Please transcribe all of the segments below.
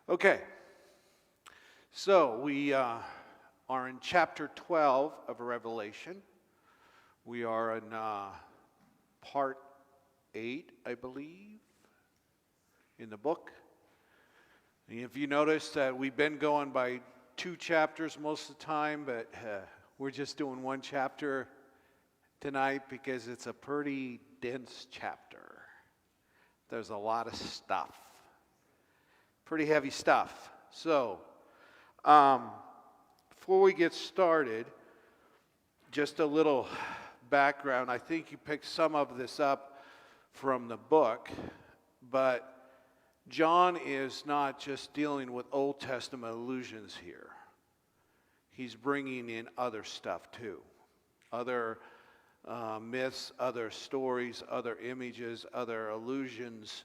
Okay, so we are in chapter 12 of Revelation. We are in part 8, I believe, in the book. And if you notice that we've been going by 2 chapters most of the time, but we're just doing 1 chapter tonight because it's a pretty dense chapter. There's a lot of stuff. Pretty heavy stuff. So, before we get started, just a little background. I think you picked some of this up from the book, but John is not just dealing with Old Testament allusions here. He's bringing in other stuff too. Other myths, other stories, other images, other allusions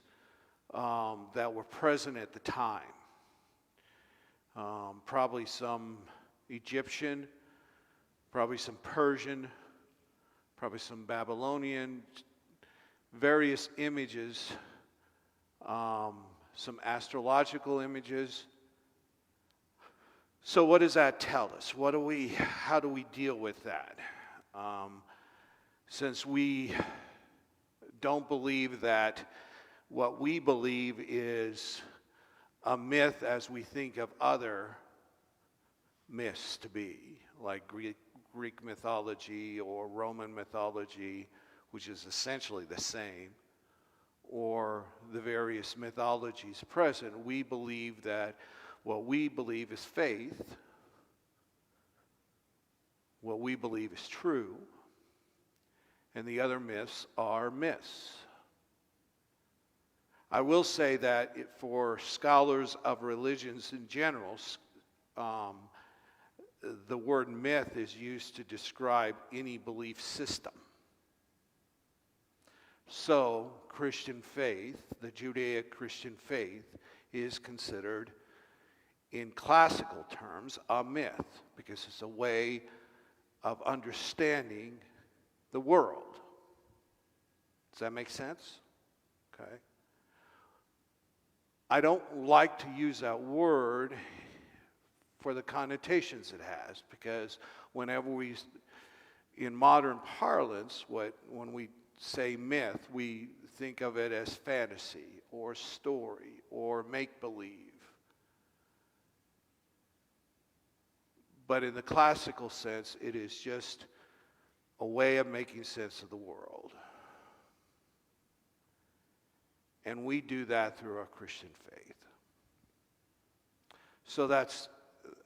that were present at the time. Probably some Egyptian, probably some Persian, probably some Babylonian, various images, some astrological images. So what does that tell us? How do we deal with that? Since we don't believe that what we believe is a myth as we think of other myths to be, like Greek mythology or Roman mythology, which is essentially the same, or the various mythologies present. We believe that what we believe is faith, what we believe is true, and the other myths are myths. I will say that for scholars of religions in general, the word myth is used to describe any belief system. So, Christian faith, the Judaic Christian faith, is considered, in classical terms, a myth, because it's a way of understanding the world. Does that make sense? Okay. I don't like to use that word for the connotations it has, because whenever in modern parlance, when we say myth, we think of it as fantasy or story or make-believe. But in the classical sense, it is just a way of making sense of the world. And we do that through our Christian faith. So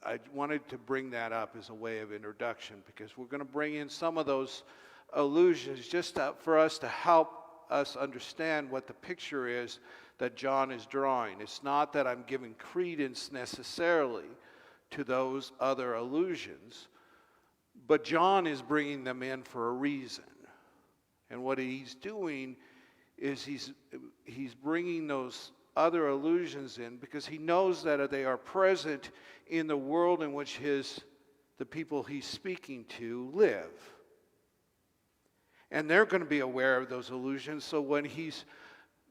I wanted to bring that up as a way of introduction, because we're going to bring in some of those allusions just for us to help us understand what the picture is that John is drawing. It's not that I'm giving credence necessarily to those other allusions, but John is bringing them in for a reason. And what he's doing is he's bringing those other allusions in because he knows that they are present in the world in which the people he's speaking to live. And they're going to be aware of those allusions, so when he's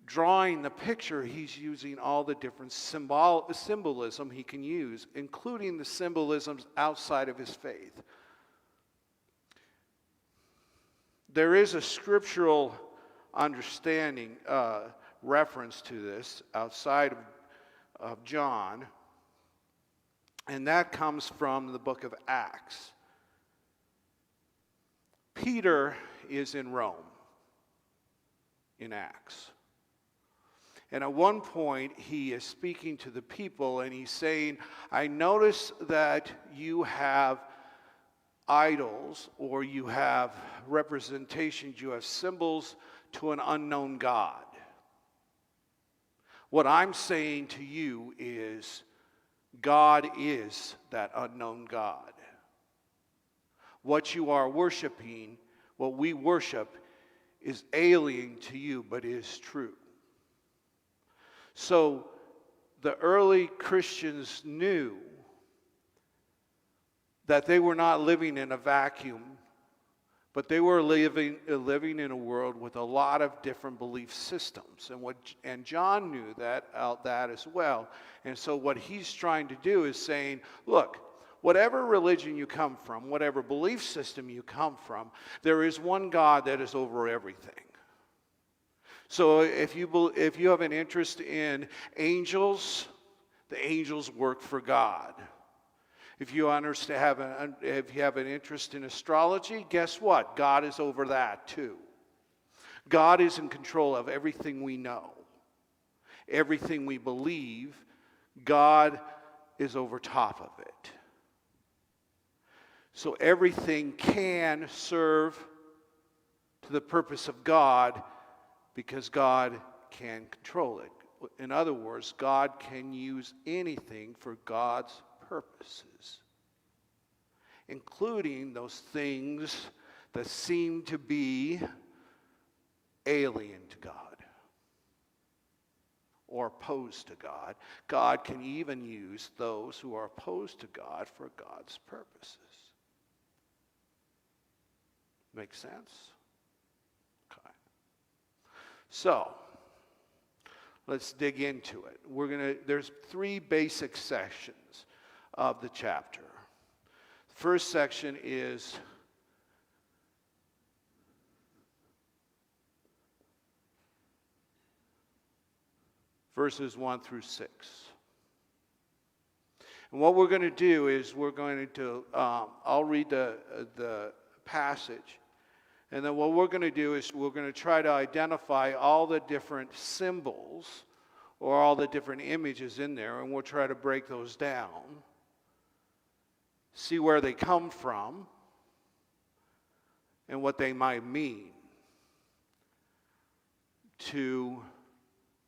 drawing the picture, he's using all the different symbolism he can use, including the symbolisms outside of his faith. There is a scriptural understanding, reference to this outside of John, and that comes from the book of Acts. Peter is in Rome in Acts. And at one point, he is speaking to the people, and he's saying, I notice that you have idols, or you have representations, you have symbols to an unknown God. What I'm saying to you is, God is that unknown God. What you are worshiping, what we worship, is alien to you, but is true. So the early Christians knew that they were not living in a vacuum, But they were living in a world with a lot of different belief systems, and John knew that as well. And so what he's trying to do is saying, look, whatever religion you come from, whatever belief system you come from, there is one God that is over everything. So if you have an interest in angels, the angels work for God. If you have an interest in astrology, guess what? God is over that too. God is in control of everything we know, everything we believe. God is over top of it. So everything can serve to the purpose of God because God can control it. In other words, God can use anything for God's purposes, including those things that seem to be alien to God or opposed to God. God can even use those who are opposed to God for God's purposes. Make sense? Okay. So, let's dig into it. There's 3 basic sections of the chapter. The first section is verses 1 through 6. And what we're going to do is I'll read the passage. And then what we're going to do is we're going to try to identify all the different symbols or all the different images in there, and we'll try to break those down, see where they come from, and what they might mean to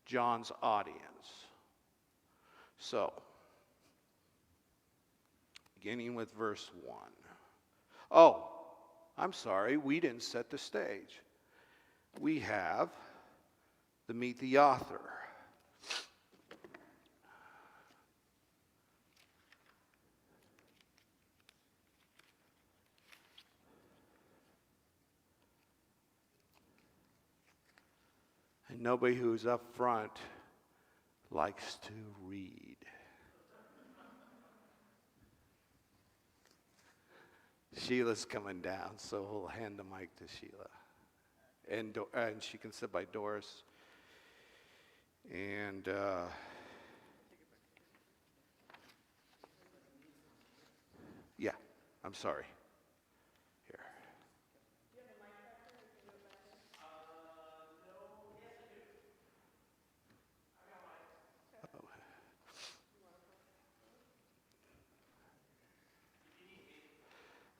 John's audience. So, beginning with verse 1. Oh, I'm sorry, we didn't set the stage. We have the Meet the Author. And nobody who's up front likes to read. Sheila's coming down, so we'll hand the mic to Sheila. And she can sit by Doris. And yeah, I'm sorry. Here.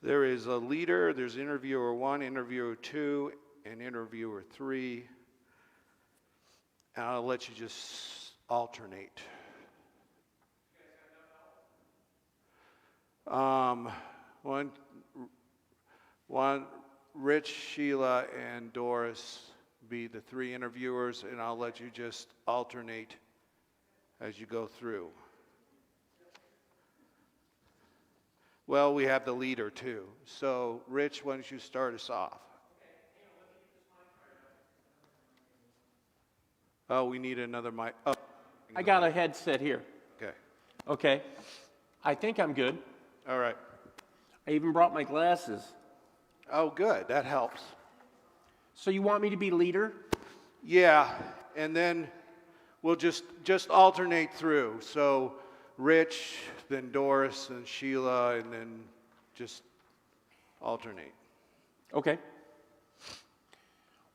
There is a leader, there's interviewer 1, interviewer 2, and interviewer 3. And I'll let you just alternate. One, Rich, Sheila, and Doris be the 3 interviewers, and I'll let you just alternate as you go through. Well, we have the leader too. So, Rich, why don't you start us off? Oh, we need another mic. Oh, I got a headset here. okay. Okay. I think I'm good. All right. I even brought my glasses. Oh, good. That helps. So you want me to be leader? Yeah, and then we'll just alternate through. So, Rich, then Doris, and Sheila, and then just alternate. Okay.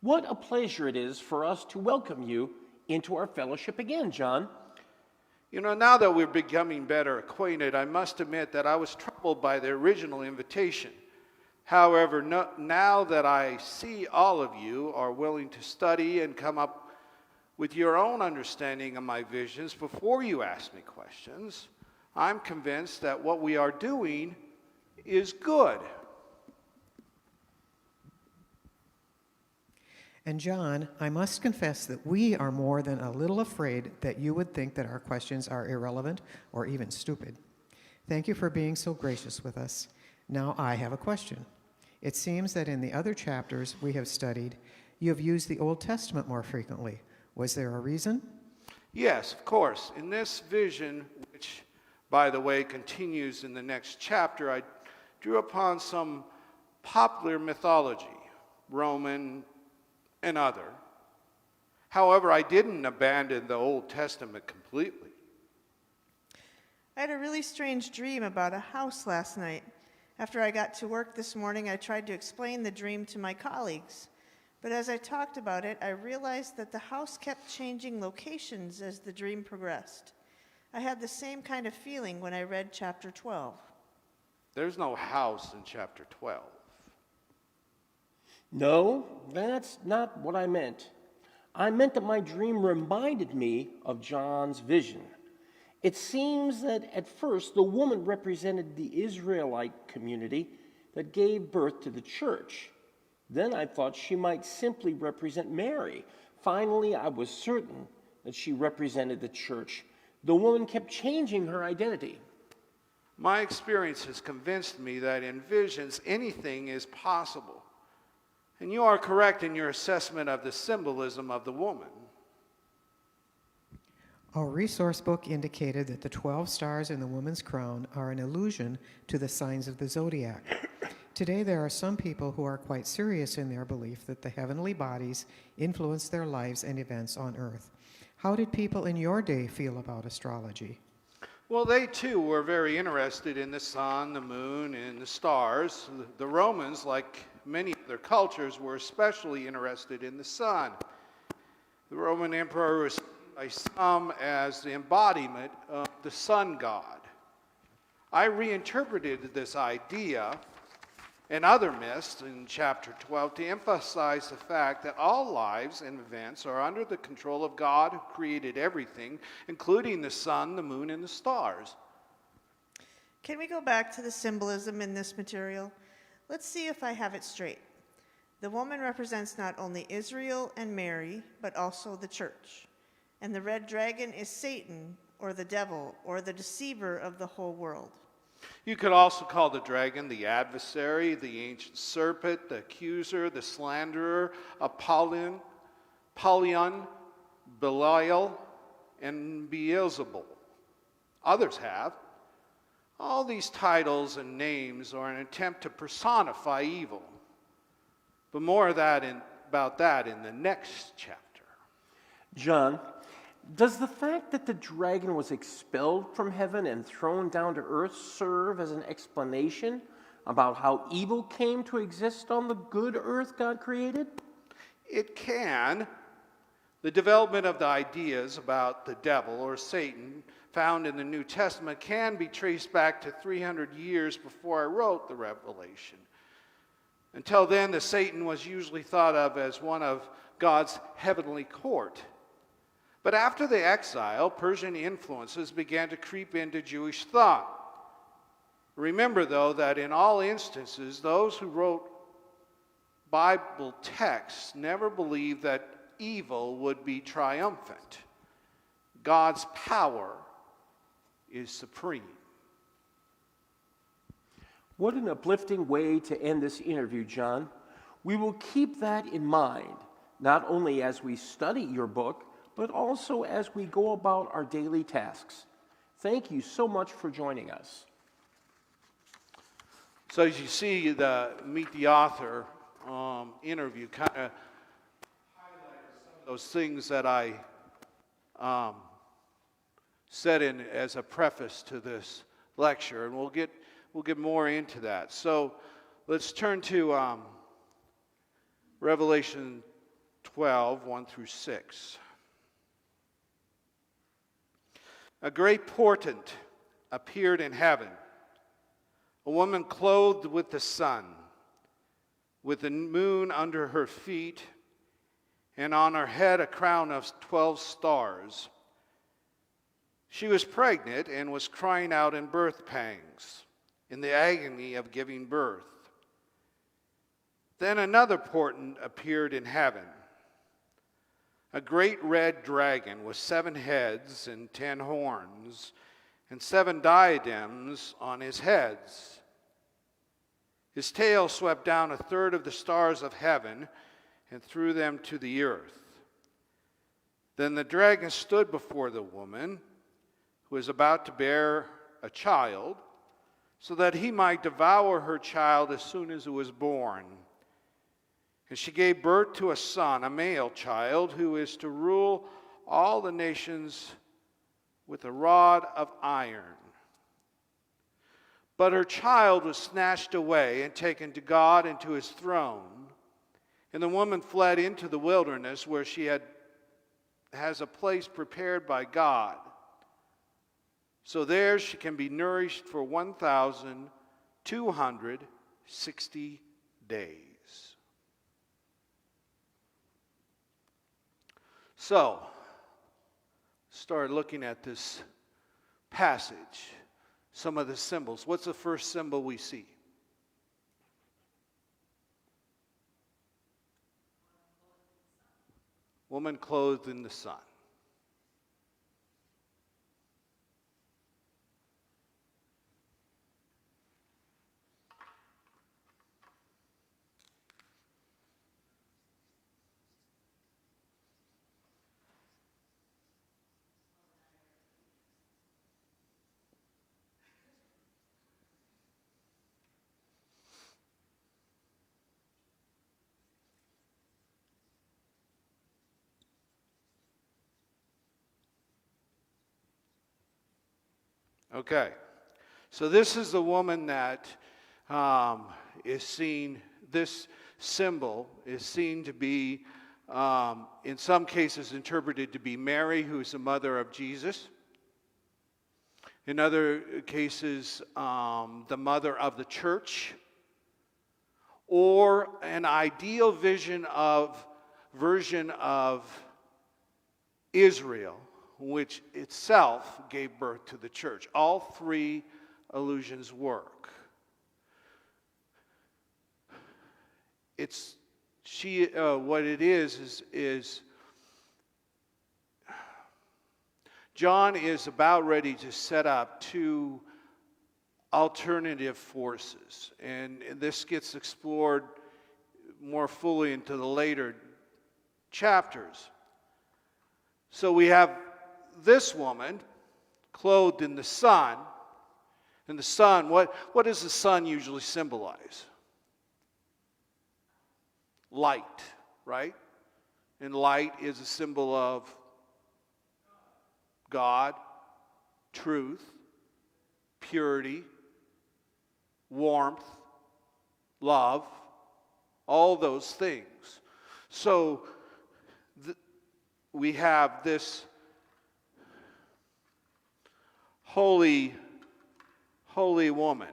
What a pleasure it is for us to welcome you into our fellowship again, John. You know, now that we're becoming better acquainted, I must admit that I was troubled by the original invitation. However, now that I see all of you are willing to study and come up with your own understanding of my visions before you ask me questions, I'm convinced that what we are doing is good. And John, I must confess that we are more than a little afraid that you would think that our questions are irrelevant or even stupid. Thank you for being so gracious with us. Now I have a question. It seems that in the other chapters we have studied, you have used the Old Testament more frequently. Was there a reason? Yes, of course. In this vision, which, by the way, continues in the next chapter, I drew upon some popular mythology, Roman and other. However, I didn't abandon the Old Testament completely. I had a really strange dream about a house last night. After I got to work this morning, I tried to explain the dream to my colleagues. But as I talked about it, I realized that the house kept changing locations as the dream progressed. I had the same kind of feeling when I read chapter 12. There's no house in chapter 12. No, that's not what I meant. I meant that my dream reminded me of John's vision. It seems that at first the woman represented the Israelite community that gave birth to the church. Then I thought she might simply represent Mary. Finally, I was certain that she represented the church. The woman kept changing her identity. My experience has convinced me that in visions, anything is possible. And you are correct in your assessment of the symbolism of the woman. Our resource book indicated that the 12 stars in the woman's crown are an allusion to the signs of the zodiac. Today, there are some people who are quite serious in their belief that the heavenly bodies influence their lives and events on earth. How did people in your day feel about astrology? Well, they too were very interested in the sun, the moon, and the stars. The Romans, like many other cultures, were especially interested in the sun. The Roman emperor was seen by some as the embodiment of the sun god. I reinterpreted this idea and other myths in chapter 12 to emphasize the fact that all lives and events are under the control of God who created everything, including the sun, the moon, and the stars. Can we go back to the symbolism in this material? Let's see if I have it straight. The woman represents not only Israel and Mary, but also the church. And the red dragon is Satan, or the devil, or the deceiver of the whole world. You could also call the dragon the adversary, the ancient serpent, the accuser, the slanderer, Apollyon, Belial, and Beelzebul. Others have. All these titles and names are an attempt to personify evil. But more of that about that in the next chapter. John, does the fact that the dragon was expelled from heaven and thrown down to earth serve as an explanation about how evil came to exist on the good earth God created? It can. The development of the ideas about the devil or Satan found in the New Testament can be traced back to 300 years before I wrote the Revelation. Until then, the Satan was usually thought of as one of God's heavenly court. But after the exile, Persian influences began to creep into Jewish thought. Remember, though, that in all instances, those who wrote Bible texts never believed that evil would be triumphant. God's power is supreme. What an uplifting way to end this interview, John. We will keep that in mind, not only as we study your book, but also as we go about our daily tasks. Thank you so much for joining us. So as you see, the Meet the Author interview kind of highlighted some of those things that I said in as a preface to this lecture, and we'll get more into that. So let's turn to Revelation 12, 1 through 6. A great portent appeared in heaven, a woman clothed with the sun, with the moon under her feet, and on her head a crown of 12 stars. She was pregnant and was crying out in birth pangs, in the agony of giving birth. Then another portent appeared in heaven, a great red dragon with 7 heads and 10 horns, and 7 diadems on his heads. His tail swept down a third of the stars of heaven and threw them to the earth. Then the dragon stood before the woman who was about to bear a child, so that he might devour her child as soon as it was born. And she gave birth to a son, a male child, who is to rule all the nations with a rod of iron. But her child was snatched away and taken to God and to his throne. And the woman fled into the wilderness, where she has a place prepared by God. So there she can be nourished for 1,260 days. So, start looking at this passage, some of the symbols. What's the first symbol we see? Woman clothed in the sun. Okay, so this is the woman that is seen, this symbol is seen to be, in some cases, interpreted to be Mary, who is the mother of Jesus. In other cases, the mother of the church, or an ideal version of Israel, which itself gave birth to the church. All three allusions work. What it is John is about ready to set up two alternative forces, and this gets explored more fully into the later chapters. So we have this woman clothed in the sun. And the sun, what does the sun usually symbolize? Light, right? And light is a symbol of God, truth, purity, warmth, love, all those things. So we have this holy woman.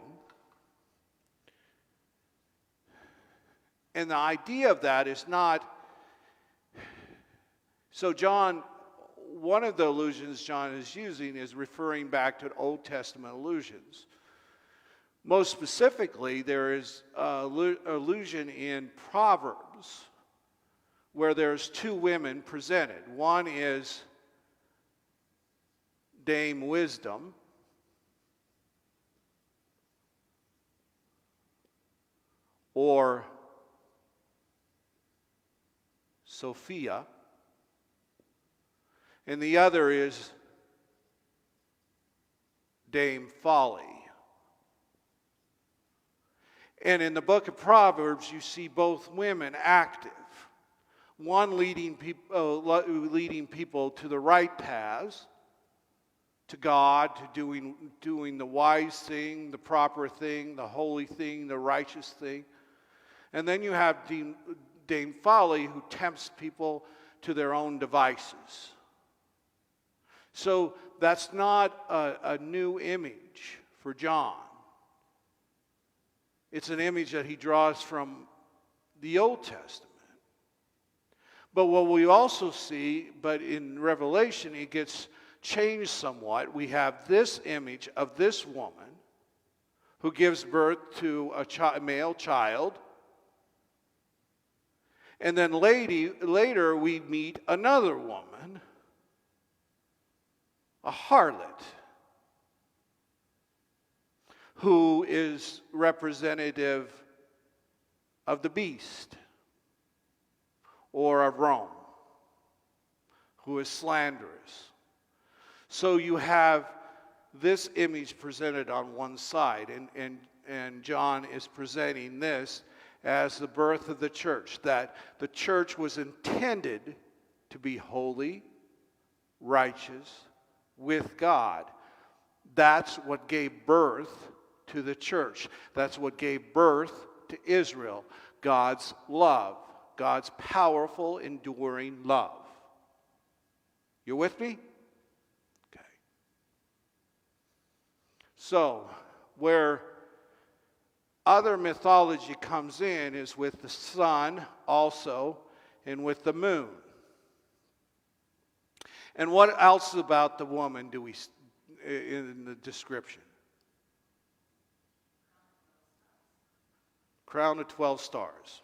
And the idea of that is not, so John, one of the allusions John is using is referring back to Old Testament allusions. Most specifically, there is an allusion in Proverbs where there's two women presented. One is Dame Wisdom, or Sophia, and the other is Dame Folly. And in the book of Proverbs, you see both women active. One leading people to the right paths, to God, to doing the wise thing, the proper thing, the holy thing, the righteous thing. And then you have Dame Folly, who tempts people to their own devices. So that's not a new image for John. It's an image that he draws from the Old Testament. But what we also see, but in Revelation, it gets changed somewhat. We have this image of this woman who gives birth to a male child. And then later we meet another woman, a harlot, who is representative of the beast or of Rome, who is slanderous. So you have this image presented on one side, and John is presenting this as the birth of the church, that the church was intended to be holy, righteous, with God. That's what gave birth to the church. That's what gave birth to Israel. God's love, God's powerful, enduring love. You with me? Okay. So, where other mythology comes in is with the sun also, and with the moon. And what else about the woman do we in the description? Crown of 12 stars.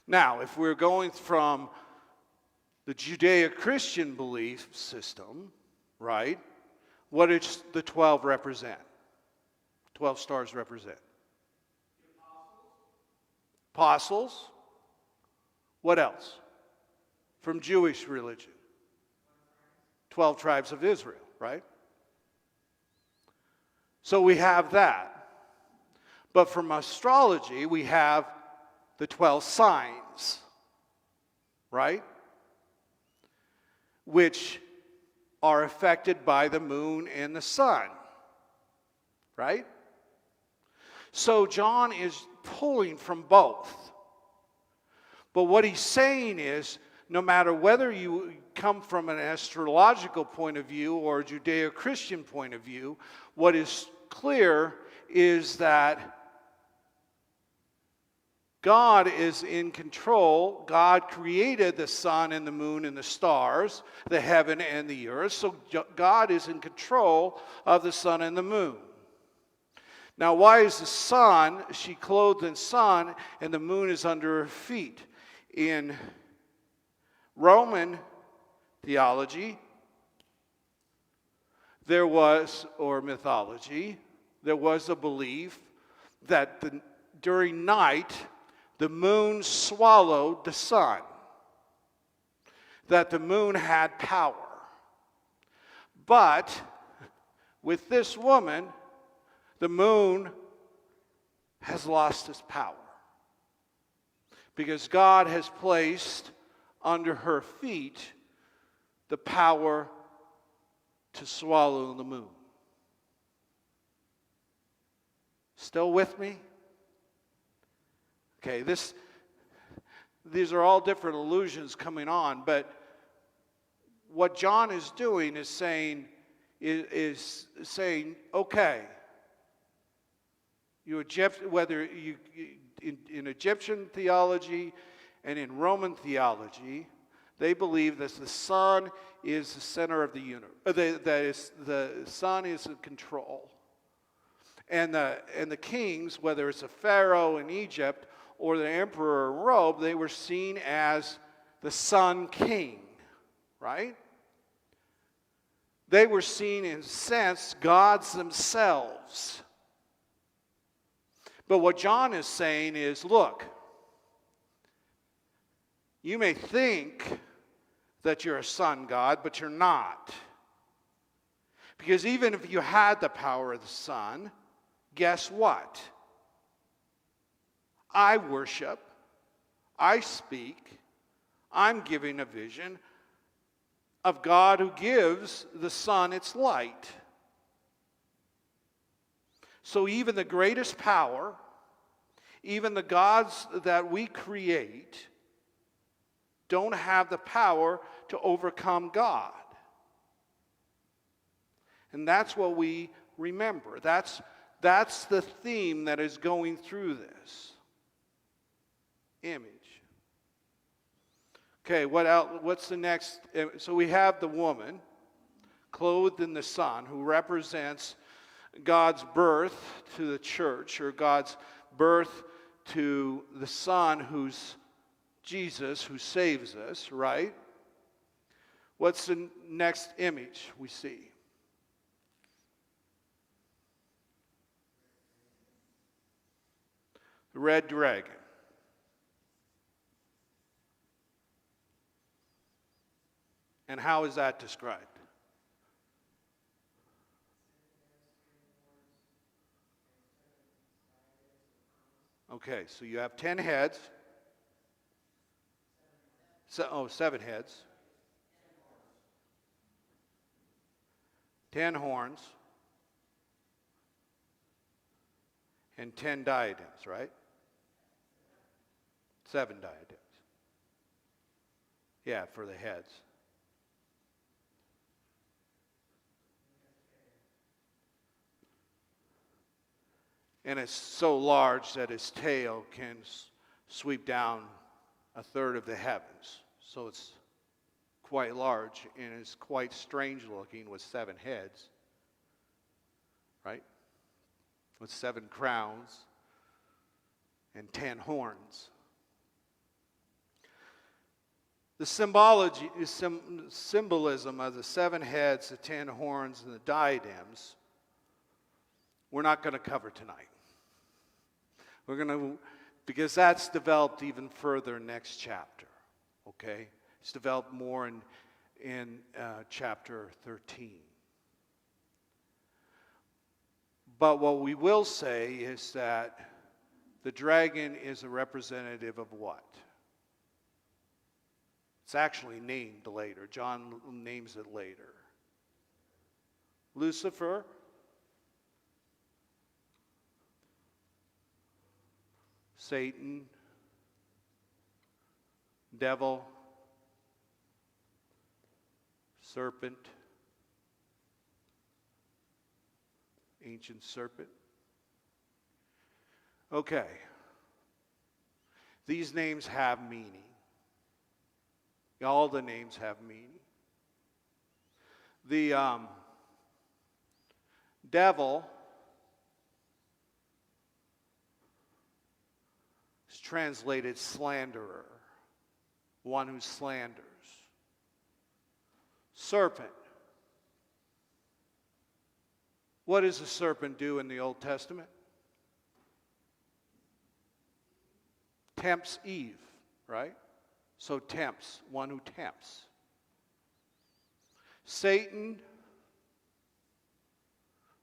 Now, if we're going from the Judeo-Christian belief system, right, what does the 12 represent? 12 stars represent? Apostles. What else? From Jewish religion. 12 tribes of Israel, right? So we have that. But from astrology, we have the 12 signs, right? Which are affected by the moon and the sun, right? So John is pulling from both. But what he's saying is, no matter whether you come from an astrological point of view or a Judeo-Christian point of view, what is clear is that God is in control. God created the sun and the moon and the stars, the heaven and the earth. So God is in control of the sun and the moon. Now, why is the sun, she clothed in sun, and the moon is under her feet? In Roman theology, or mythology, there was a belief that during night, the moon swallowed the sun, that the moon had power. But with this woman, the moon has lost its power, because God has placed under her feet the power to swallow the moon. Still with me? Okay, these are all different illusions coming on, but what John is doing is saying, okay, whether in Egyptian theology and in Roman theology, they believe that the sun is the center of the universe. That is, the sun is in control, and the kings, whether it's a pharaoh in Egypt or the emperor in Rome, they were seen as the sun king, right? They were seen, in a sense, gods themselves. But what John is saying is, look, you may think that you're a sun god, but you're not. Because even if you had the power of the sun, guess what? I worship, I speak, I'm giving a vision of God who gives the sun its light. So even the greatest power, even the gods that we create, don't have the power to overcome God. And that's what we remember. That's the theme that is going through this image. Okay, what else? What's the next? So we have the woman clothed in the sun, who represents God's birth to the church, or God's birth to the Son, who's Jesus, who saves us, right? What's the next image we see? The red dragon. And how is that described? Okay, so you have 10 heads. 7 heads. 10 horns. And 10 diadems, right? 7 diadems. Yeah, for the heads. And it's so large that its tail can sweep down a third of the heavens. So it's quite large, and it's quite strange looking with 7 heads, right? With 7 crowns and 10 horns. The symbolism of the 7 heads, the 10 horns, and the diadems, we're not going to cover tonight. Because that's developed even further next chapter, okay? It's developed more in chapter 13. But what we will say is that the dragon is a representative of what? It's actually named later. John names it later. Lucifer, Satan, devil, serpent, ancient serpent. Okay. These names have meaning. All the names have meaning. The devil is translated slanderer, one who slanders. Serpent. What does a serpent do in the Old Testament? Tempts Eve, right? So tempts, one who tempts. Satan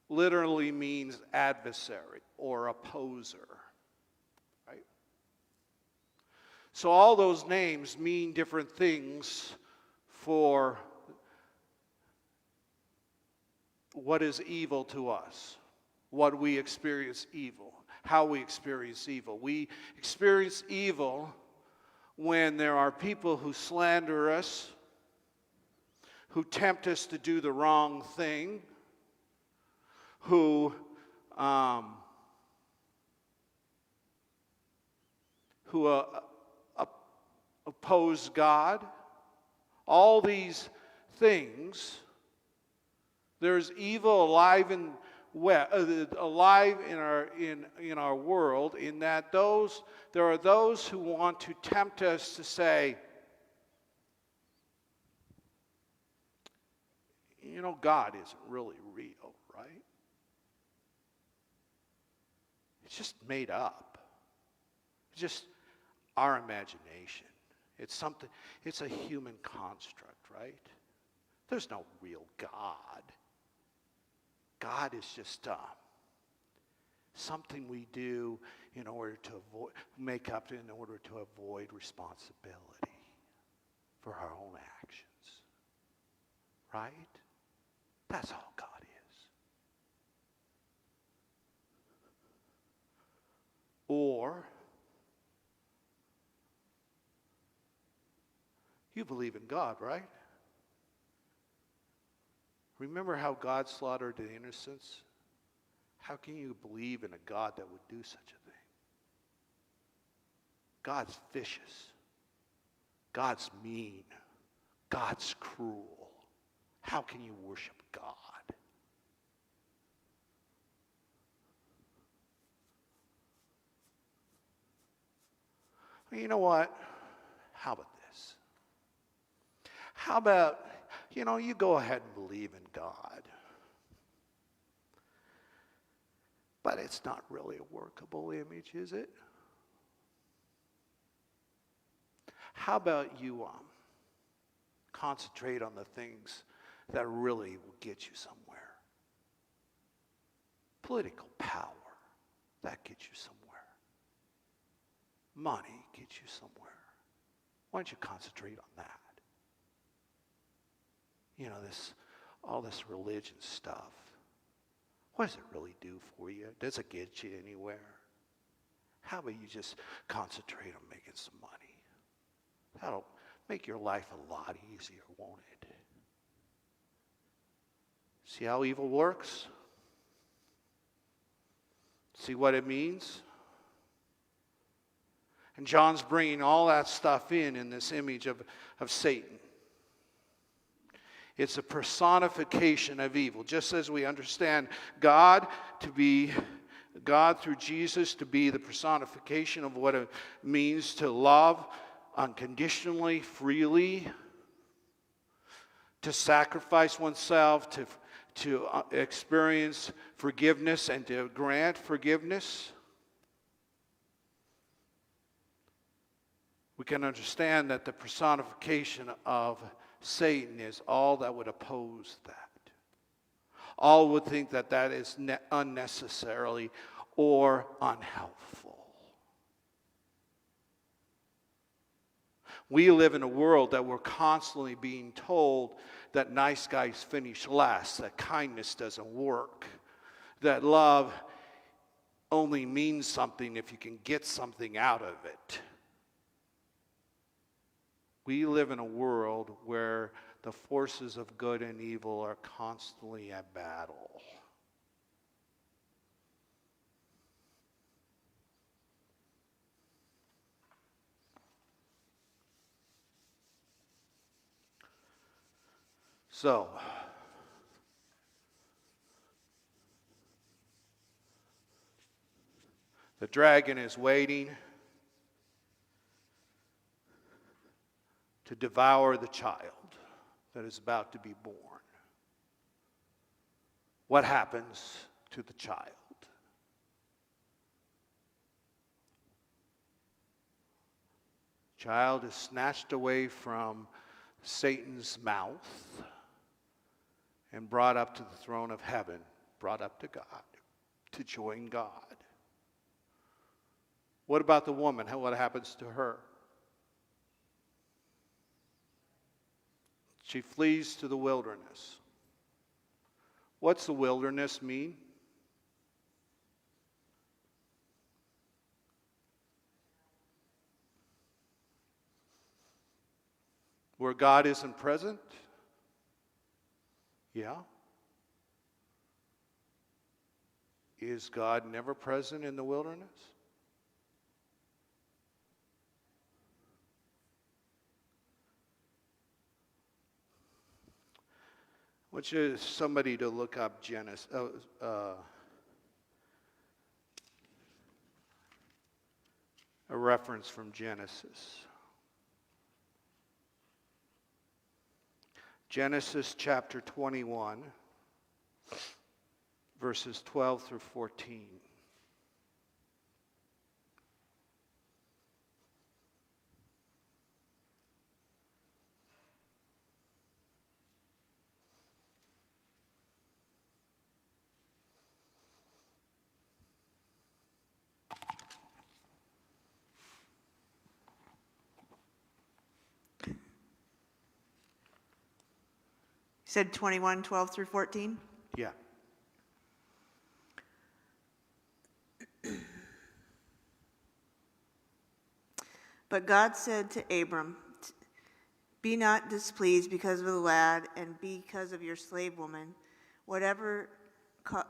literally means adversary or opposer, right? So all those names mean different things for what is evil to us, what we experience evil, how we experience evil. We experience evil when there are people who slander us, who tempt us to do the wrong thing, who oppose God. All these things, there's evil alive in our world, in that there are those who want to tempt us to say, you know, God isn't really real, right? It's just made up. It's just our imagination. It's a human construct, right? There's no real God. God is just something we do in order to in order to avoid responsibility for our own actions. Right? That's all God is. Or you believe in God, right? Remember how God slaughtered the innocents? How can you believe in a God that would do such a thing? God's vicious. God's mean. God's cruel. How can you worship God? Well, you know what? How about this? How you go ahead and believe in God. But it's not really a workable image, is it? How about you concentrate on the things that really will get you somewhere? Political power, that gets you somewhere. Money gets you somewhere. Why don't you concentrate on that? All this religion stuff. What does it really do for you? Does it get you anywhere? How about you just concentrate on making some money? That'll make your life a lot easier, won't it? See how evil works? See what it means? And John's bringing all that stuff in this image of Satan. It's a personification of evil. Just as we understand God through Jesus to be the personification of what it means to love unconditionally, freely, to sacrifice oneself, to experience forgiveness and to grant forgiveness. We can understand that the personification of Satan is all that would oppose that. All would think that that is unnecessarily or unhelpful. We live in a world that we're constantly being told that nice guys finish last, that kindness doesn't work, that love only means something if you can get something out of it. We live in a world where the forces of good and evil are constantly at battle. So, the dragon is waiting to devour the child that is about to be born. What happens to the child? Child is snatched away from Satan's mouth and brought up to the throne of heaven, brought up to God, to join God. What about the woman? What happens to her? She flees to the wilderness. What's the wilderness mean? Where God isn't present? Yeah. Is God never present in the wilderness? I want somebody to look up Genesis. A reference from Genesis. Genesis chapter 21, verses 12 through 14. You said 21, 12 through 14? Yeah. But God said to Abram, "Be not displeased because of the lad and because of your slave woman. Whatever cause,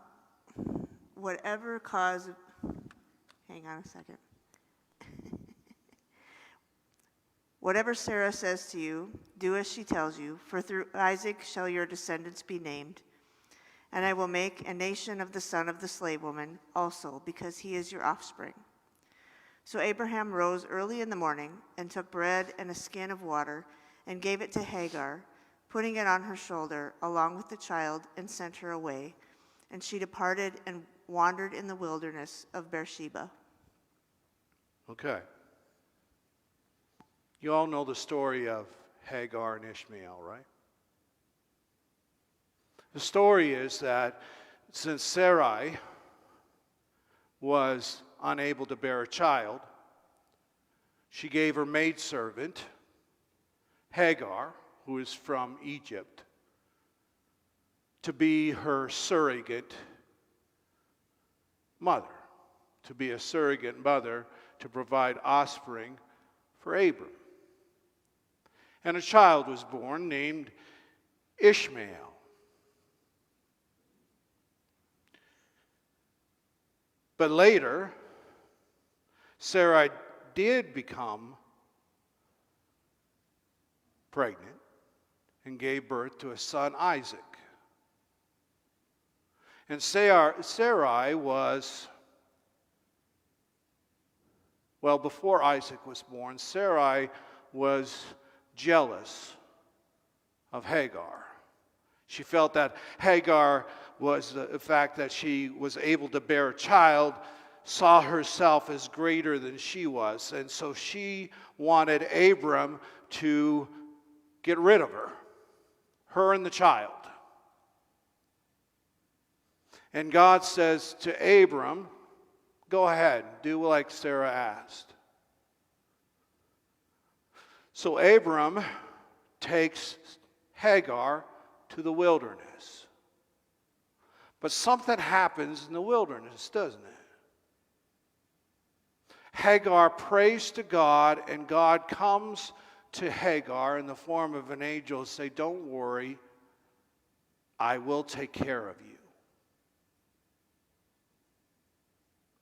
hang on a second. Whatever Sarah says to you, do as she tells you, for through Isaac shall your descendants be named. And I will make a nation of the son of the slave woman also, because he is your offspring." So Abraham rose early in the morning and took bread and a skin of water and gave it to Hagar, putting it on her shoulder along with the child, and sent her away. And she departed and wandered in the wilderness of Beersheba. Okay. You all know the story of Hagar and Ishmael, right? The story is that since Sarai was unable to bear a child, she gave her maidservant, Hagar, who is from Egypt, to be her surrogate mother, to be a surrogate mother to provide offspring for Abram. And a child was born named Ishmael. But later, Sarai did become pregnant and gave birth to a son, Isaac. And Sarai was, well, before Isaac was born, Sarai was jealous of Hagar. She felt that Hagar was the fact that she was able to bear a child, saw herself as greater than she was. And so she wanted Abram to get rid of her and the child. And God says to Abram, go ahead, do like Sarah asked. So Abram takes Hagar to the wilderness. But something happens in the wilderness, doesn't it? Hagar prays to God, and God comes to Hagar in the form of an angel and say, don't worry, I will take care of you.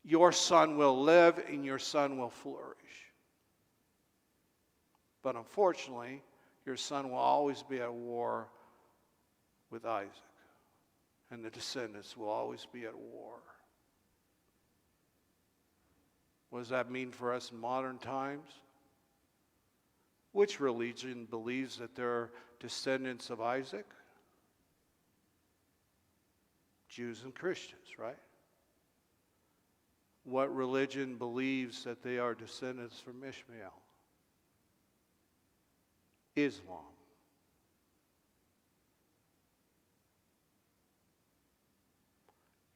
Your son will live and your son will flourish. But unfortunately, your son will always be at war with Isaac. And the descendants will always be at war. What does that mean for us in modern times? Which religion believes that they're descendants of Isaac? Jews and Christians, right? What religion believes that they are descendants from Ishmael? Islam.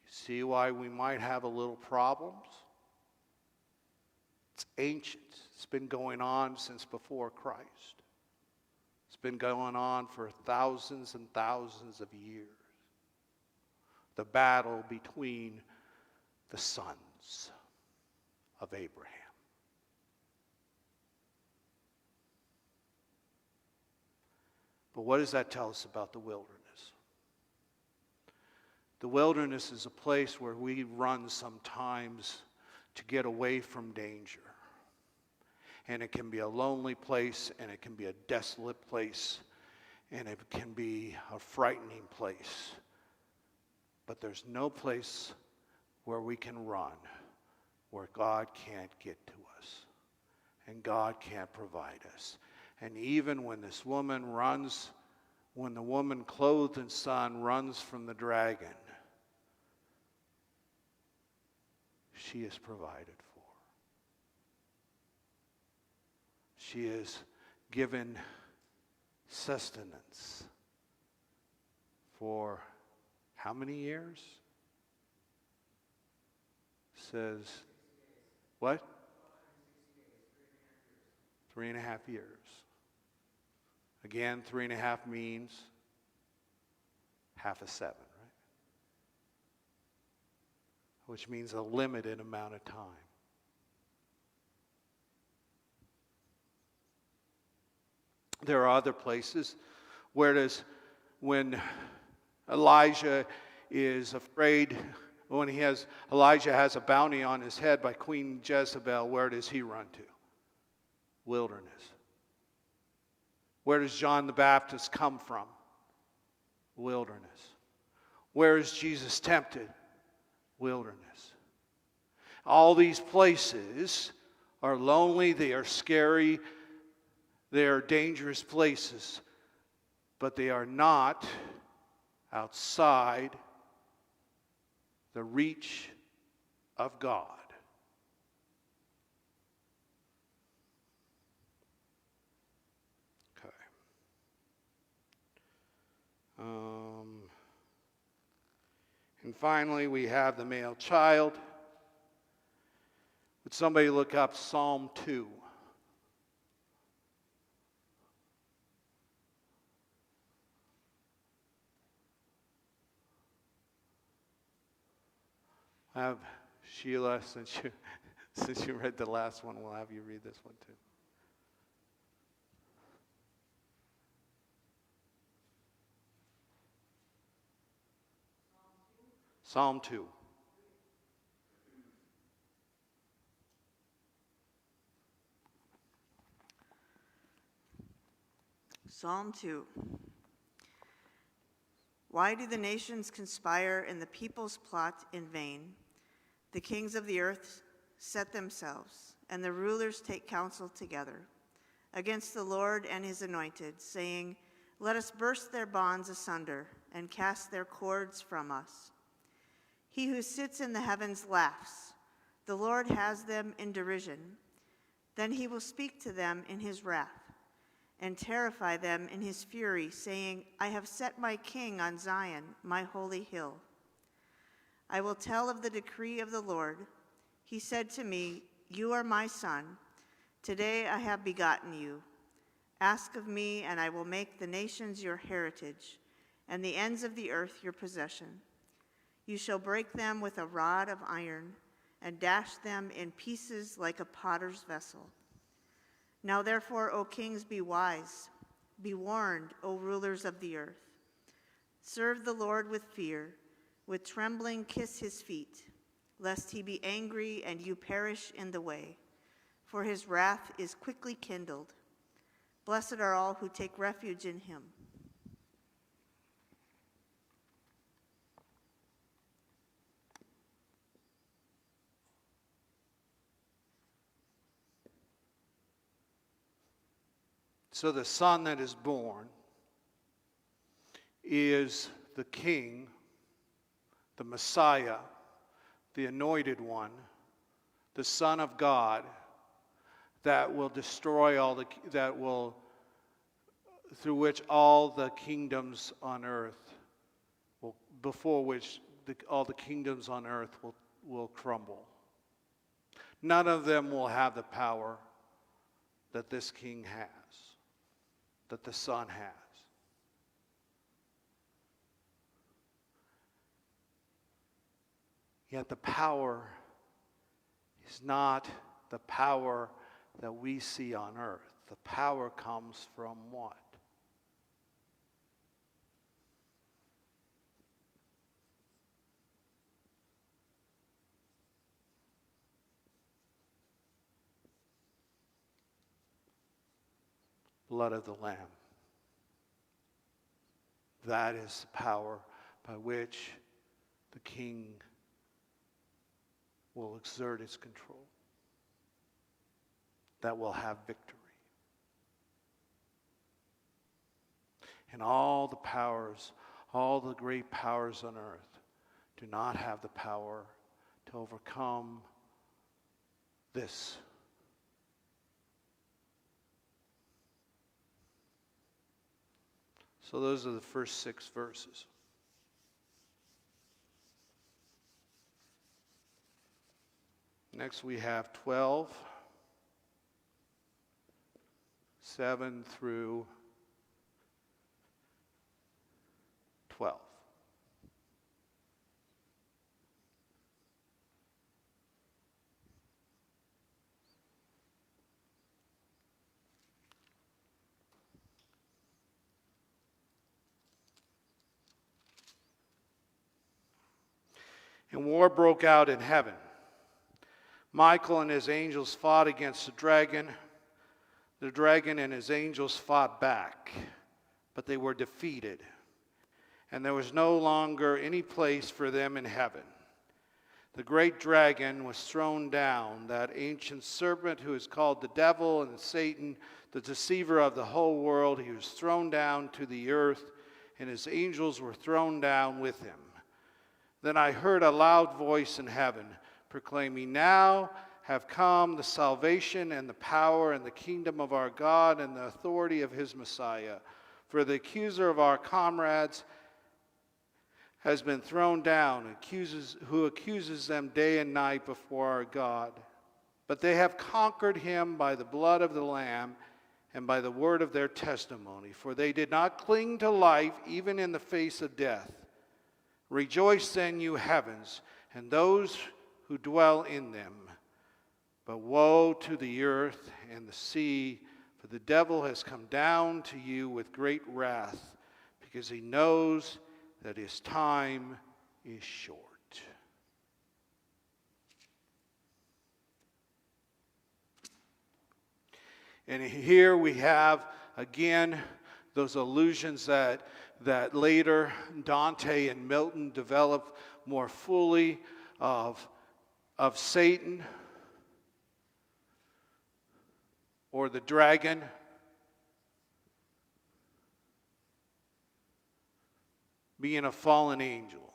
You see why we might have a little problems? It's ancient. It's been going on since before Christ. It's been going on for thousands and thousands of years. The battle between the sons of Abraham. But what does that tell us about the wilderness? The wilderness is a place where we run sometimes to get away from danger. And it can be a lonely place, and it can be a desolate place, and it can be a frightening place. But there's no place where we can run where God can't get to us and God can't provide us. And even when this woman runs, when the woman clothed in son runs from the dragon, she is provided for. She is given sustenance for how many years? Says, what? 3.5 years. Again, 3.5 means half a 7, right? Which means a limited amount of time. There are other places where when Elijah is afraid, Elijah has a bounty on his head by Queen Jezebel, where does he run to? Wilderness. Where does John the Baptist come from? Wilderness. Where is Jesus tempted? Wilderness. All these places are lonely, they are scary, they are dangerous places. but they are not outside the reach of God. Okay. And finally, we have the male child. Would somebody look up Psalm 2? Have Sheila, since you read the last one, we'll have you read this one too. Psalm 2. Psalm 2. Why do the nations conspire and the peoples plot in vain? The kings of the earth set themselves, and the rulers take counsel together against the Lord and his anointed, saying, "Let us burst their bonds asunder and cast their cords from us." He who sits in the heavens laughs. The Lord has them in derision. Then he will speak to them in his wrath and terrify them in his fury, saying, "I have set my king on Zion, my holy hill. I will tell of the decree of the Lord. He said to me, 'You are my son. Today I have begotten you. Ask of me, and I will make the nations your heritage, and the ends of the earth your possession. You shall break them with a rod of iron, and dash them in pieces like a potter's vessel.' Now therefore, O kings, be wise. Be warned, O rulers of the earth. Serve the Lord with fear. With trembling kiss his feet, lest he be angry and you perish in the way. For his wrath is quickly kindled. Blessed are all who take refuge in him." So the son that is born is the king, the Messiah, the anointed one, the Son of God, that will destroy through which all the kingdoms on earth before which all the kingdoms on earth will crumble. None of them will have the power that this king has, that the Son has. Yet the power is not the power that we see on earth. The power comes from what? Blood of the Lamb. That is the power by which the king will exert its control, that will have victory. And all the powers, all the great powers on earth do not have the power to overcome this. So those are the first 6 verses. Next we have 12, 7 through 12. And war broke out in heaven. Michael and his angels fought against the dragon. The dragon and his angels fought back, but they were defeated. And there was no longer any place for them in heaven. The great dragon was thrown down, that ancient serpent who is called the devil and Satan, the deceiver of the whole world. He was thrown down to the earth, and his angels were thrown down with him. Then I heard a loud voice in heaven, proclaiming, "Now have come the salvation and the power and the kingdom of our God and the authority of his Messiah. For the accuser of our comrades has been thrown down, who accuses them day and night before our God. But they have conquered him by the blood of the Lamb and by the word of their testimony. For they did not cling to life even in the face of death. Rejoice then, you heavens, and those who dwell in them. But woe to the earth and the sea, for the devil has come down to you with great wrath, because he knows that his time is short." And here we have, again, those allusions that later Dante and Milton develop more fully of Satan or the dragon. Being a fallen angel.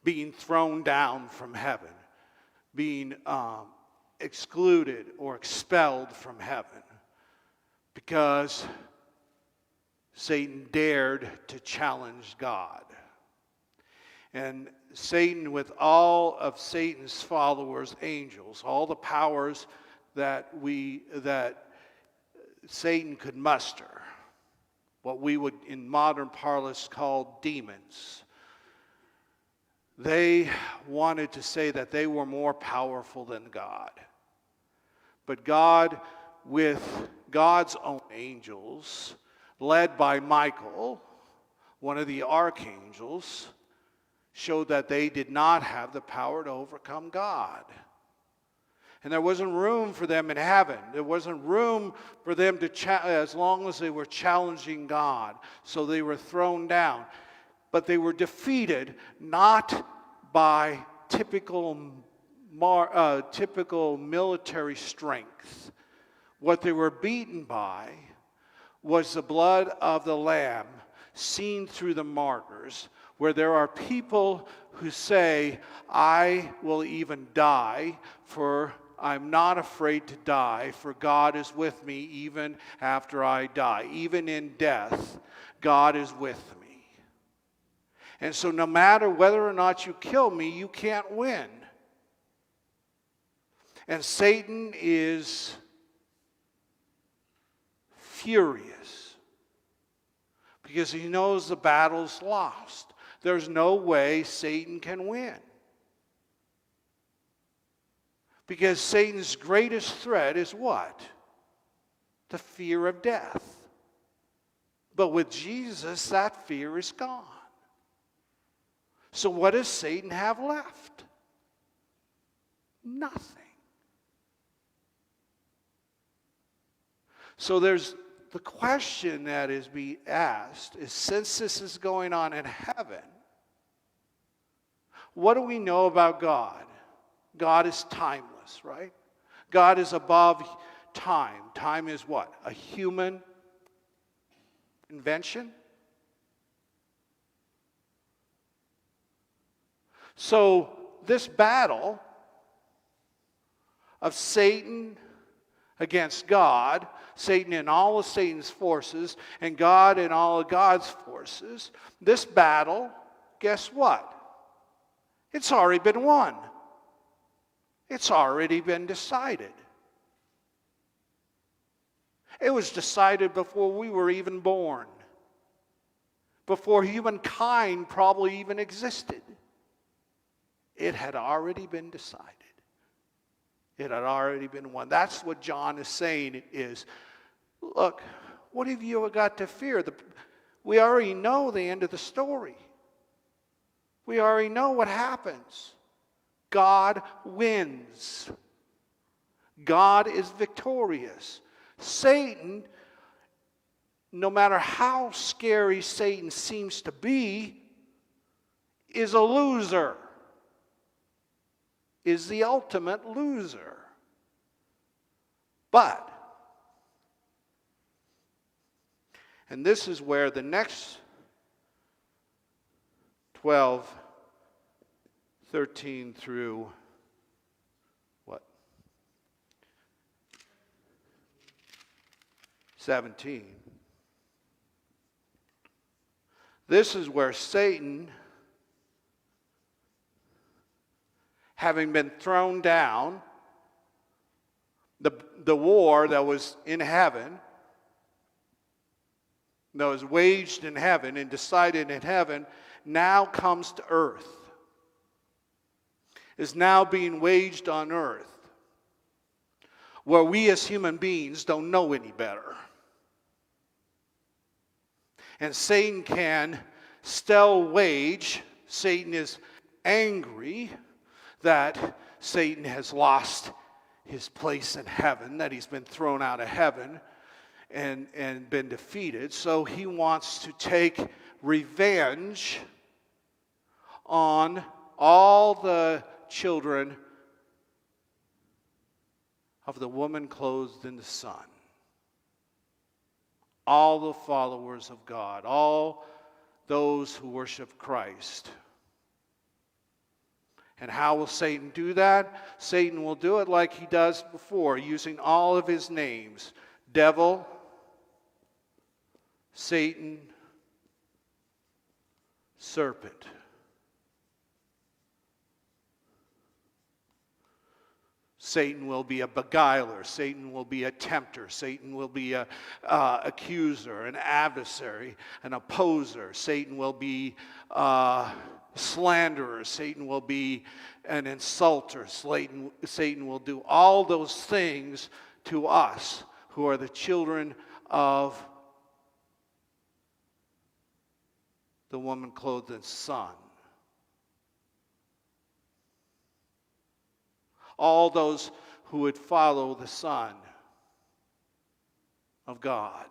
Being thrown down from heaven. Being excluded or expelled from heaven. Because Satan dared to challenge God. And Satan, with all of Satan's followers, angels, all the powers that Satan could muster, what we would in modern parlance call demons. They wanted to say that they were more powerful than God. But God, with God's own angels, led by Michael, one of the archangels, showed that they did not have the power to overcome God. And there wasn't room for them in heaven. There wasn't room for them to, as long as they were challenging God. So they were thrown down. But they were defeated not by typical military strength. What they were beaten by was the blood of the Lamb seen through the martyrs, where there are people who say, "I will even die, for I'm not afraid to die, for God is with me even after I die. Even in death, God is with me. And so no matter whether or not you kill me, you can't win." And Satan is furious because he knows the battle's lost. There's no way Satan can win. Because Satan's greatest threat is what? The fear of death. But with Jesus, that fear is gone. So what does Satan have left? Nothing. So there's the question that is being asked is, since this is going on in heaven, what do we know about God? God is timeless, right? God is above time. Time is what? A human invention? So this battle of Satan against God, Satan and all of Satan's forces, and God and all of God's forces, this battle, guess what? It's already been won. It's already been decided. It was decided before we were even born, before humankind probably even existed. It had already been decided. It had already been won. That's what John is saying is, look, what have you got to fear? We already know the end of the story. We already know what happens. God wins. God is victorious. Satan no matter how scary Satan seems to be, is a loser, is the ultimate loser. But, and this is where the next 12, 13 through what? 17. This is where Satan, having been thrown down, the war that was in heaven, that was waged in heaven and decided in heaven, now comes to earth, is now being waged on earth, where we as human beings don't know any better. And Satan can still wage. Satan is angry that Satan has lost his place in heaven, that he's been thrown out of heaven and been defeated. So he wants to take revenge on all the children of the woman clothed in the sun. All the followers of God, all those who worship Christ. And how will Satan do that? Satan will do it like he does before, using all of his names. Devil, Satan, serpent. Satan will be a beguiler. Satan will be a tempter. Satan will be an accuser, an adversary, an opposer. Satan will be slanderer. Satan will be an insulter. Satan will do all those things to us who are the children of the woman clothed in the sun. All those who would follow the Son of God.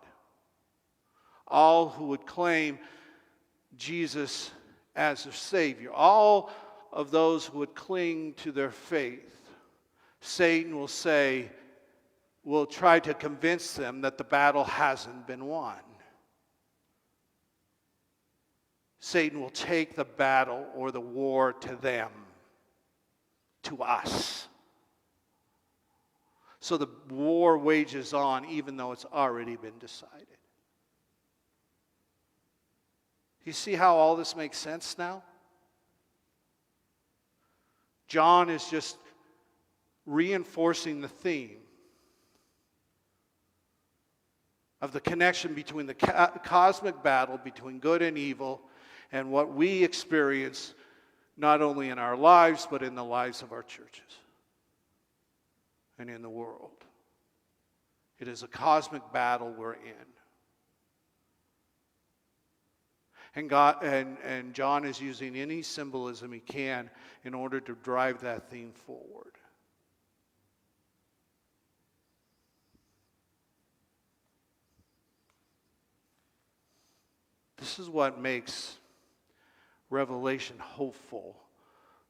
All who would claim Jesus as their Savior. All of those who would cling to their faith. Satan will try to convince them that the battle hasn't been won. Satan will take the battle or the war to them, to us. So the war wages on even though it's already been decided. You see how all this makes sense now? John is just reinforcing the theme of the connection between the cosmic battle between good and evil and what we experience not only in our lives but in the lives of our churches and in the world. It is a cosmic battle we're in. And John is using any symbolism he can in order to drive that theme forward. This is what makes Revelation hopeful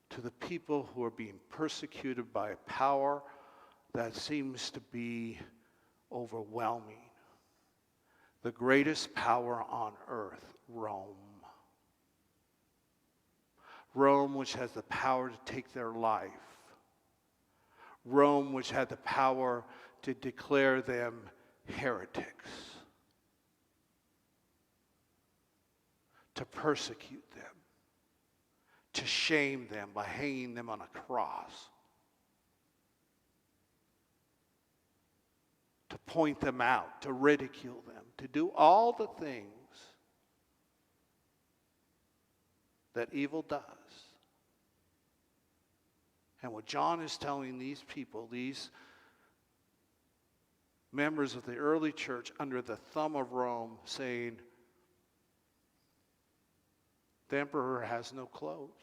to the people who are being persecuted by a power that seems to be overwhelming. The greatest power on earth, Rome. Rome, which has the power to take their life. Rome, which had the power to declare them heretics. To persecute them. To shame them by hanging them on a cross. To point them out, to ridicule them, to do all the things that evil does. And what John is telling these people, these members of the early church under the thumb of Rome, saying, the emperor has no clothes.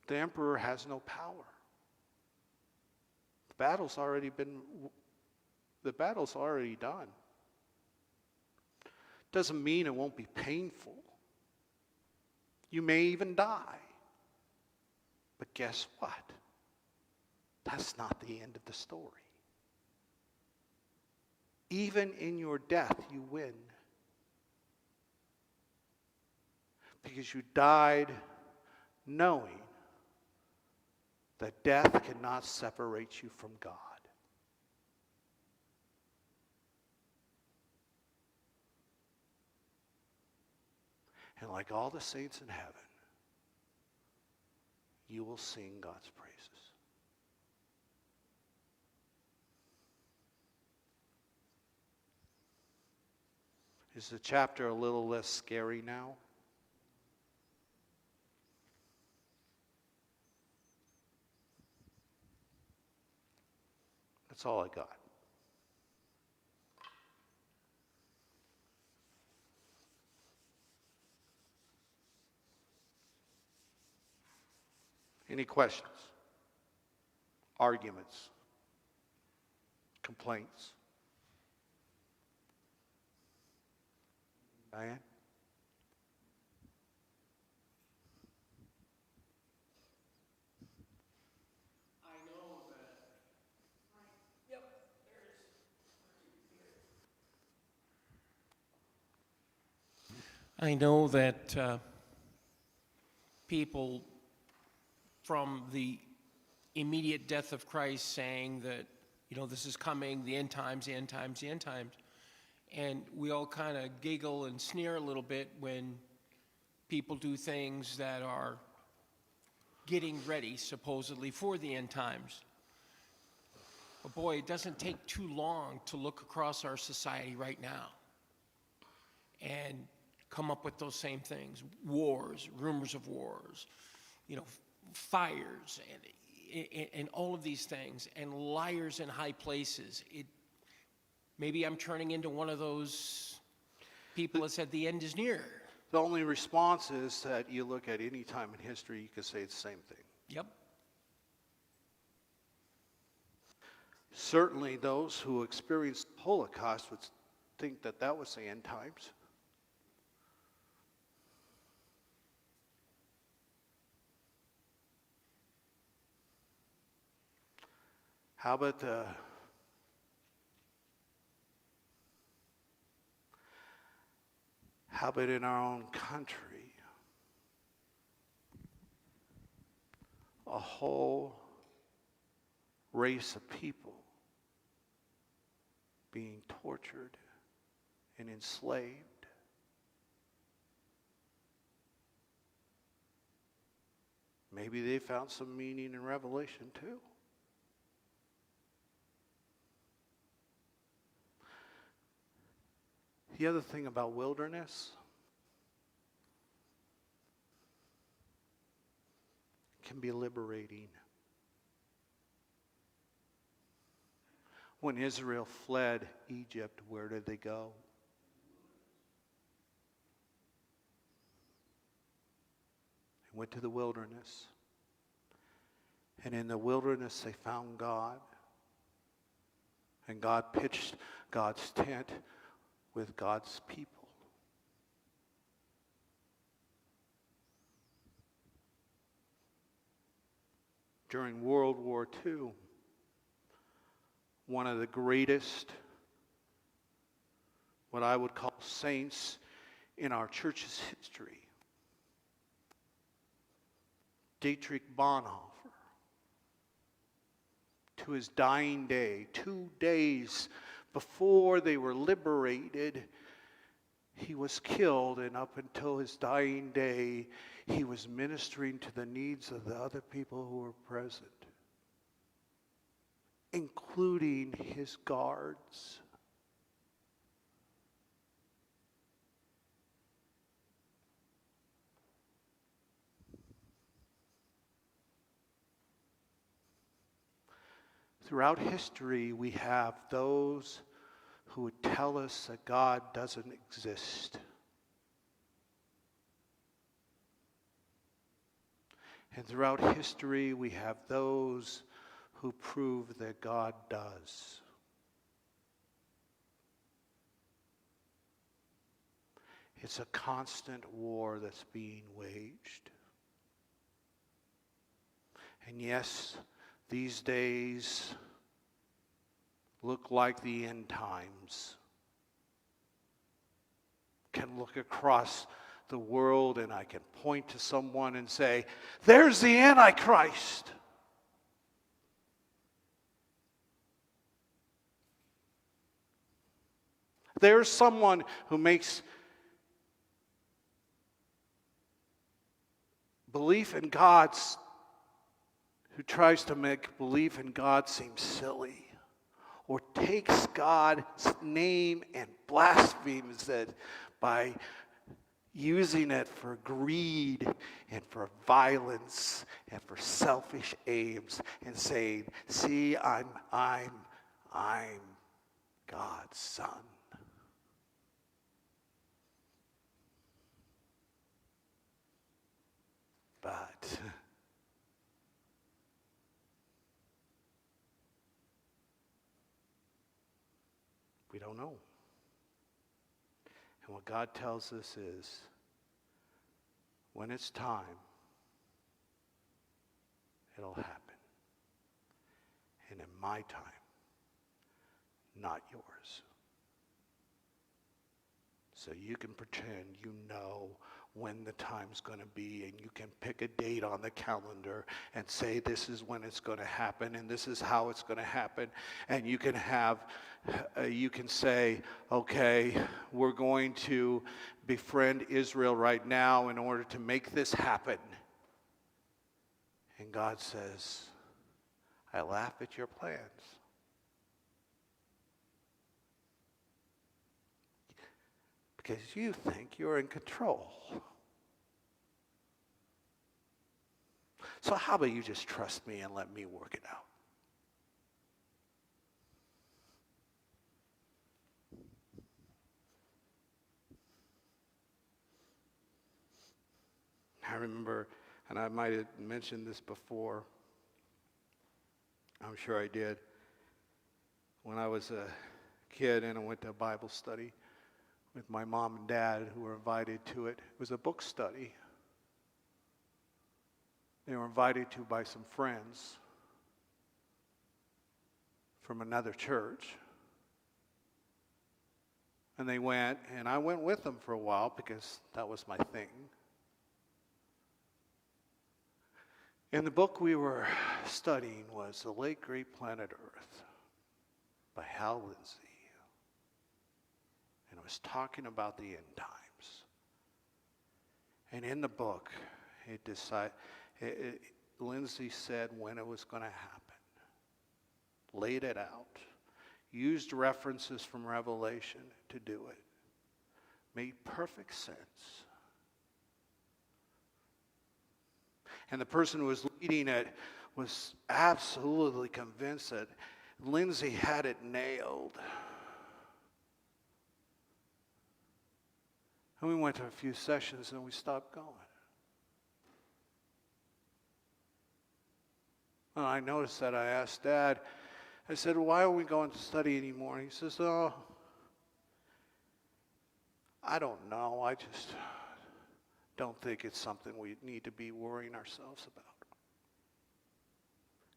The emperor has no power. The battle's already been The battle's already done. Doesn't mean it won't be painful. You may even die. But guess what? That's not the end of the story. Even in your death, you win. Because you died knowing that death cannot separate you from God. And like all the saints in heaven, you will sing God's praises. Is the chapter a little less scary now? That's all I got. Any questions? Arguments? Complaints? Diane? I know that people from the immediate death of Christ saying that, this is coming, the end times, the end times, the end times. And we all kind of giggle and sneer a little bit when people do things that are getting ready, supposedly, for the end times. But boy, it doesn't take too long to look across our society right now and come up with those same things. Wars, rumors of wars, fires, and all of these things, and liars in high places. Maybe I'm turning into one of those people that said the end is near. The only response is that you look at any time in history, you can say it's the same thing. Yep. Certainly those who experienced the Holocaust would think that that was the end times. How about in our own country? A whole race of people being tortured and enslaved. Maybe they found some meaning in Revelation too. The other thing about wilderness, it can be liberating. When Israel fled Egypt, where did they go? They went to the wilderness. And in the wilderness, they found God. And God pitched God's tent with God's people. During World War II, one of the greatest, what I would call saints in our church's history, Dietrich Bonhoeffer, to his dying day, 2 days before they were liberated, he was killed, and up until his dying day, he was ministering to the needs of the other people who were present, including his guards. Throughout history, we have those who would tell us that God doesn't exist. And throughout history, we have those who prove that God does. It's a constant war that's being waged. And yes, these days look like the end times. Can look across the world and I can point to someone and say, there's the Antichrist. There's someone who makes belief in God's, who tries to make belief in God seem silly, or takes God's name and blasphemes it by using it for greed and for violence and for selfish aims, and saying, see, I'm God's son. But we don't know. And what God tells us is, when it's time, it'll happen. And in my time, not yours. So you can pretend you know when the time's going to be, and you can pick a date on the calendar and say this is when it's going to happen and this is how it's going to happen, and you can say, okay, we're going to befriend Israel right now in order to make this happen. And God says, I laugh at your plans. Because you think you're in control. So how about you just trust me and let me work it out? I remember, and I might have mentioned this before, I'm sure I did, when I was a kid and I went to a Bible study with my mom and dad who were invited to it. It was a book study. They were invited to by some friends from another church. And they went, and I went with them for a while because that was my thing. And the book we were studying was The Late Great Planet Earth by Hal Lindsey. And it was talking about the end times. And in the book, Lindsay said when it was going to happen, laid it out, used references from Revelation to do it, made perfect sense. And the person who was leading it was absolutely convinced that Lindsay had it nailed. And we went to a few sessions and we stopped going. And I noticed that. I asked Dad, I said, why are we going to study anymore? And he says, oh, I don't know. I just don't think it's something we need to be worrying ourselves about.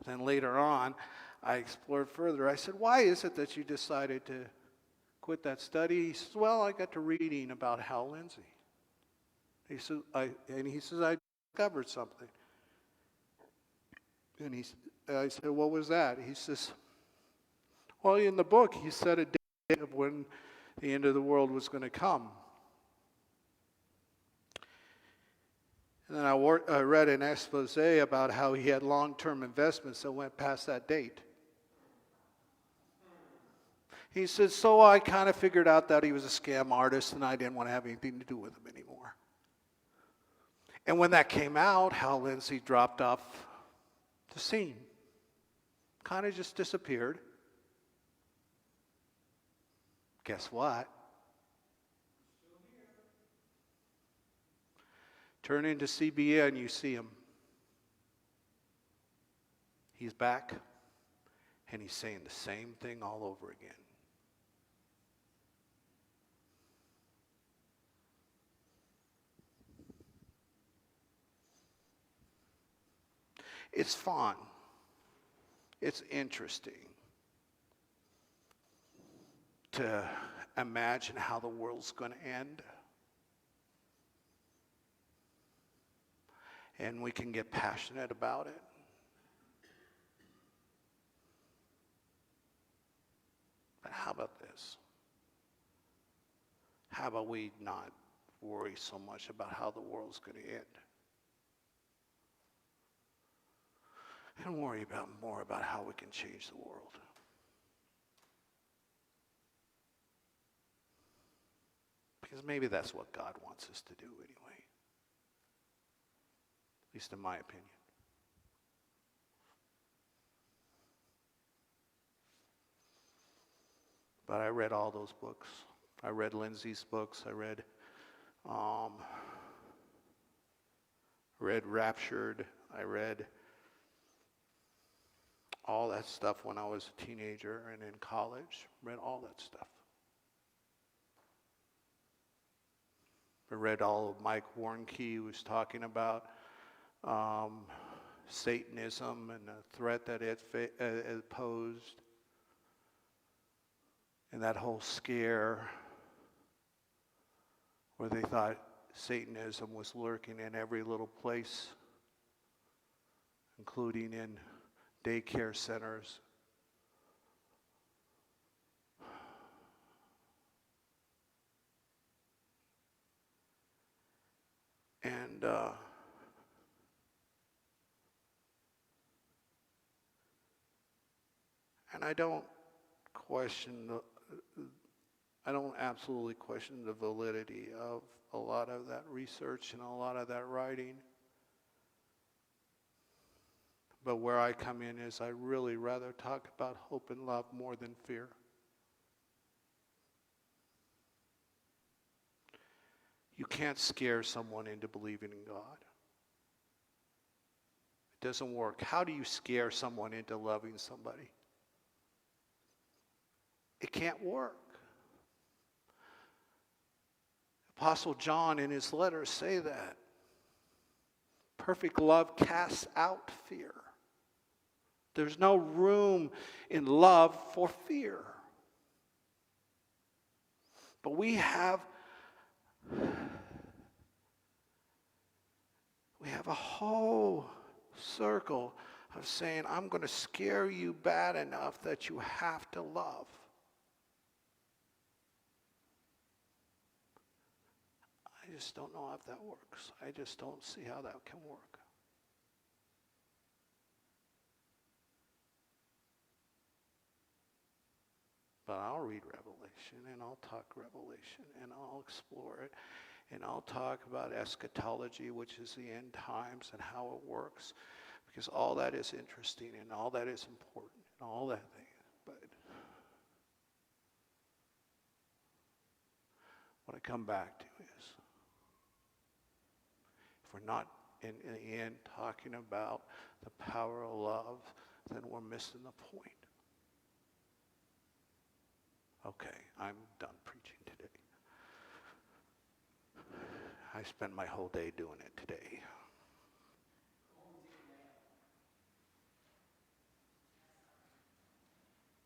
Then later on, I explored further. I said, why is it that you decided to quit that study? He says, well, I got to reading about Hal Lindsey. He says, I discovered something. And I said, what was that? He says, well, in the book, he said a date of when the end of the world was going to come. And then I read an expose about how he had long-term investments that went past that date. He said, so I kind of figured out that he was a scam artist and I didn't want to have anything to do with him anymore. And when that came out, Hal Lindsey dropped off the scene. Kind of just disappeared. Guess what? Turn into CBN, you see him. He's back, and he's saying the same thing all over again. It's fun. It's interesting to imagine how the world's going to end. And we can get passionate about it. But how about this? How about we not worry so much about how the world's going to end? And worry more about how we can change the world. Because maybe that's what God wants us to do anyway. At least in my opinion. But I read all those books. I read Lindsay's books. I read Raptured. I read all that stuff when I was a teenager and in college. Read all that stuff. I read all of Mike Warnke, who was talking about Satanism and the threat that it posed. And that whole scare where they thought Satanism was lurking in every little place, including in daycare centers. And I don't absolutely question the validity of a lot of that research and a lot of that writing. But where I come in is I really rather talk about hope and love more than fear. You can't scare someone into believing in God. It doesn't work. How do you scare someone into loving somebody? It can't work. Apostle John in his letters say that. Perfect love casts out fear. There's no room in love for fear. But we have a whole circle of saying, I'm going to scare you bad enough that you have to love. I just don't know if that works. I just don't see how that can work. But I'll read Revelation, and I'll talk Revelation, and I'll explore it, and I'll talk about eschatology, which is the end times, and how it works, because all that is interesting, and all that is important, and all that thing. But what I come back to is, if we're not in the end talking about the power of love, then we're missing the point. Okay, I'm done preaching today. I spent my whole day doing it today.